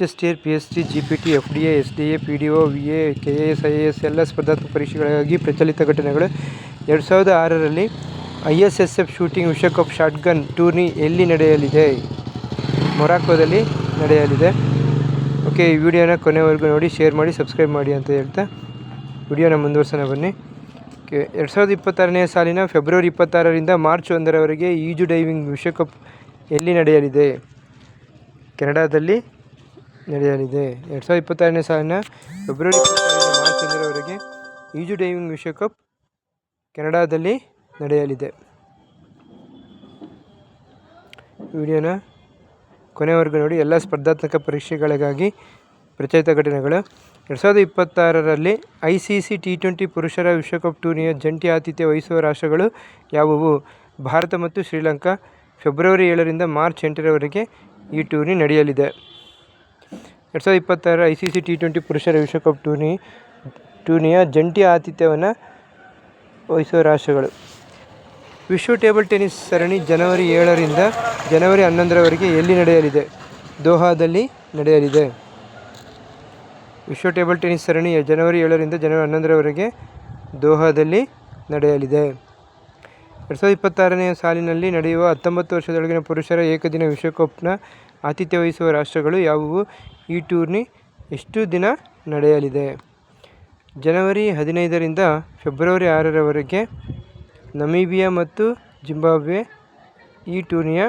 HSTR, PST, GPT, FDA, SDA, PDO, VA, KAS, IAS ಎಲ್ಲ ಸ್ಪರ್ಧಾತ್ಮಕ ಪರೀಕ್ಷೆಗಳಿಗಾಗಿ ಪ್ರಚಲಿತ ಘಟನೆಗಳು. 2006ರಲ್ಲಿ ISSF ಶೂಟಿಂಗ್ ವಿಶ್ವಕಪ್ ಶಾಟ್ಗನ್ ಟೂರ್ನಿ ಎಲ್ಲಿ ನಡೆಯಲಿದೆ? ಮೊರಾಕೋದಲ್ಲಿ ನಡೆಯಲಿದೆ. ಓಕೆ, ಈ ವಿಡಿಯೋನ ಕೊನೆವರೆಗೂ ನೋಡಿ, ಶೇರ್ ಮಾಡಿ, ಸಬ್ಸ್ಕ್ರೈಬ್ ಮಾಡಿ ಅಂತ ಹೇಳ್ತಾ ವಿಡಿಯೋನ ಮುಂದುವರ್ಸೋಣ ಬನ್ನಿ. 2026ನೇ ಸಾಲಿನ ಫೆಬ್ರವರಿ 26ರಿಂದ ಮಾರ್ಚ್ 1ರವರೆಗೆ ಈಜು ಡೈವಿಂಗ್ ವಿಶ್ವಕಪ್ ಎಲ್ಲಿ ನಡೆಯಲಿದೆ? ಕೆನಡಾದಲ್ಲಿ ನಡೆಯಲಿದೆ. 2026ನೇ ಸಾಲಿನ ಫೆಬ್ರವರಿ 26ರಿಂದ ಮಾರ್ಚ್ 1ರವರೆಗೆ ಈಜು ಡೈವಿಂಗ್ ವಿಶ್ವಕಪ್ ಕೆನಡಾದಲ್ಲಿ ನಡೆಯಲಿದೆ. ವಿಡಿಯೋನ ಕೊನೆವರೆಗೂ ನೋಡಿ. ಎಲ್ಲ ಸ್ಪರ್ಧಾತ್ಮಕ ಪರೀಕ್ಷೆಗಳಿಗಾಗಿ ಪ್ರಚಲಿತ ಘಟನೆಗಳು. 2026ರಲ್ಲಿ ICC T20 ಪುರುಷರ ವಿಶ್ವಕಪ್ ಟೂರ್ನಿಯ ಜಂಟಿ ಆತಿಥ್ಯ ವಹಿಸುವ ರಾಷ್ಟ್ರಗಳು ಯಾವುವು? ಭಾರತ ಮತ್ತು ಶ್ರೀಲಂಕಾ. ಫೆಬ್ರವರಿ 7ರಿಂದ ಮಾರ್ಚ್ 8ರವರೆಗೆ ಈ ಟೂರ್ನಿ ನಡೆಯಲಿದೆ. 2026ರ ICC T20 ಪುರುಷರ ವಿಶ್ವಕಪ್ ಟೂರ್ನಿಯ ಜಂಟಿ ಆತಿಥ್ಯವನ್ನು ವಹಿಸುವ ರಾಷ್ಟ್ರಗಳು. ವಿಶ್ವ ಟೇಬಲ್ ಟೆನ್ನಿಸ್ ಸರಣಿ ಜನವರಿ 7ರಿಂದ ಜನವರಿ 11ರವರೆಗೆ ಎಲ್ಲಿ ನಡೆಯಲಿದೆ? ದೋಹಾದಲ್ಲಿ ನಡೆಯಲಿದೆ. ವಿಶ್ವ ಟೇಬಲ್ ಟೆನ್ನಿಸ್ ಸರಣಿ ಜನವರಿ 7ರಿಂದ ಜನವರಿ 11ರವರೆಗೆ ದೋಹಾದಲ್ಲಿ ನಡೆಯಲಿದೆ. 2026ನೇ ಸಾಲಿನಲ್ಲಿ ನಡೆಯುವ 19 ವರ್ಷದೊಳಗಿನ ಪುರುಷರ ಏಕದಿನ ವಿಶ್ವಕಪ್ನ ಆತಿಥ್ಯ ವಹಿಸುವ ರಾಷ್ಟ್ರಗಳು ಯಾವುವು? ಈ ಟೂರ್ನಿ ಎಷ್ಟು ದಿನ ನಡೆಯಲಿದೆ? ಜನವರಿ 15ರಿಂದ ಫೆಬ್ರವರಿ 6ರವರೆಗೆ ನಮೀಬಿಯಾ ಮತ್ತು ಜಿಂಬಾಬ್ವೆ ಈ ಟೂರ್ನಿಯ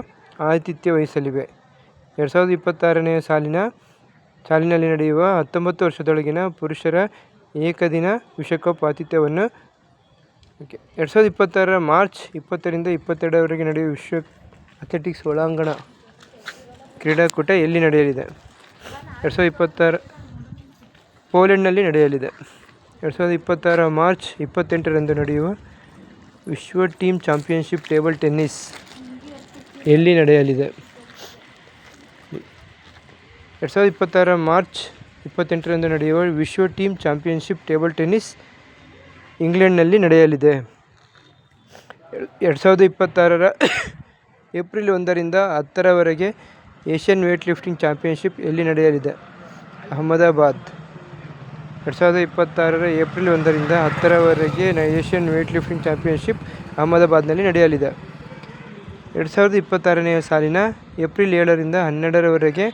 ಆತಿಥ್ಯ ವಹಿಸಲಿವೆ. 2026ನೇ ಸಾಲಿನಲ್ಲಿ ನಡೆಯುವ 19 ವರ್ಷದೊಳಗಿನ ಪುರುಷರ ಏಕದಿನ ವಿಶ್ವಕಪ್ ಆತಿಥ್ಯವನ್ನು 2026ರ ಮಾರ್ಚ್ 20ರಿಂದ 22ರವರೆಗೆ ನಡೆಯುವ ವಿಶ್ವ ಅಥ್ಲೆಟಿಕ್ಸ್ ಒಳಾಂಗಣ ಕ್ರೀಡಾಕೂಟ ಎಲ್ಲಿ ನಡೆಯಲಿದೆ? 2026 ಪೋಲೆಂಡ್ನಲ್ಲಿ ನಡೆಯಲಿದೆ. 2026ರ ಮಾರ್ಚ್ 28ರಂದು ನಡೆಯುವ ವಿಶ್ವ ಟೀಮ್ ಚಾಂಪಿಯನ್ಶಿಪ್ ಟೇಬಲ್ ಟೆನ್ನಿಸ್ ಎಲ್ಲಿ ನಡೆಯಲಿದೆ? 2026ರ ಮಾರ್ಚ್ 28ರಂದು ನಡೆಯುವ ವಿಶ್ವ ಟೀಮ್ ಚಾಂಪಿಯನ್ಶಿಪ್ ಟೇಬಲ್ ಟೆನ್ನಿಸ್ ಇಂಗ್ಲೆಂಡ್ನಲ್ಲಿ ನಡೆಯಲಿದೆ. 2026ರ ಏಪ್ರಿಲ್ 1ರಿಂದ 10ರವರೆಗೆ ಏಷ್ಯನ್ ವೇಟ್ ಲಿಫ್ಟಿಂಗ್ ಚಾಂಪಿಯನ್ಶಿಪ್ ಎಲ್ಲಿ ನಡೆಯಲಿದೆ? ಅಹಮದಾಬಾದ್. 2026ರ ಏಪ್ರಿಲ್ 1ರಿಂದ 10ರವರೆಗೆ ಏಷ್ಯನ್ ವೇಟ್ ಲಿಫ್ಟಿಂಗ್ ಚಾಂಪಿಯನ್ಶಿಪ್ ಅಹಮದಾಬಾದ್ನಲ್ಲಿ ನಡೆಯಲಿದೆ. 2026ನೇ ಸಾಲಿನ ಏಪ್ರಿಲ್ 7ರಿಂದ 12ರವರೆಗೆ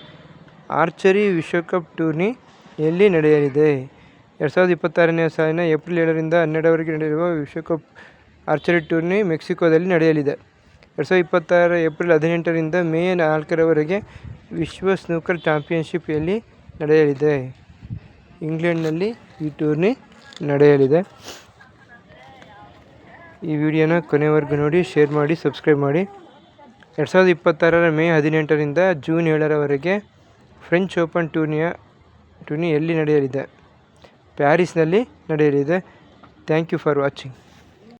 ಆರ್ಚರಿ ವಿಶ್ವಕಪ್ ಟೂರ್ನಿ ಎಲ್ಲಿ ನಡೆಯಲಿದೆ? 2026ನೇ ಸಾಲಿನ ಏಪ್ರಿಲ್ 7ರಿಂದ 12ರವರೆಗೆ ನಡೆಯುವ ವಿಶ್ವಕಪ್ ಆರ್ಚರಿ ಟೂರ್ನಿ ಮೆಕ್ಸಿಕೋದಲ್ಲಿ ನಡೆಯಲಿದೆ. 2026ರ ಏಪ್ರಿಲ್ 18ರಿಂದ ಮೇ 4ರವರೆಗೆ ವಿಶ್ವ ಸ್ನೂಕರ್ ಚಾಂಪಿಯನ್ಶಿಪ್ ಎಲ್ಲಿ ನಡೆಯಲಿದೆ? ಇಂಗ್ಲೆಂಡ್ನಲ್ಲಿ ಈ ಟೂರ್ನಿ ನಡೆಯಲಿದೆ. ಈ ವಿಡಿಯೋನ ಕೊನೆವರೆಗೂ ನೋಡಿ, ಶೇರ್ ಮಾಡಿ, ಸಬ್ಸ್ಕ್ರೈಬ್ ಮಾಡಿ. 2026ರ ಮೇ 18ರಿಂದ ಜೂನ್ 7ರವರೆಗೆ ಫ್ರೆಂಚ್ ಓಪನ್ ಟೂರ್ನಿ ಎಲ್ಲಿ ನಡೆಯಲಿದೆ? ಪ್ಯಾರಿಸ್ನಲ್ಲಿ ನಡೆಯಲಿದೆ. Thank you for watching.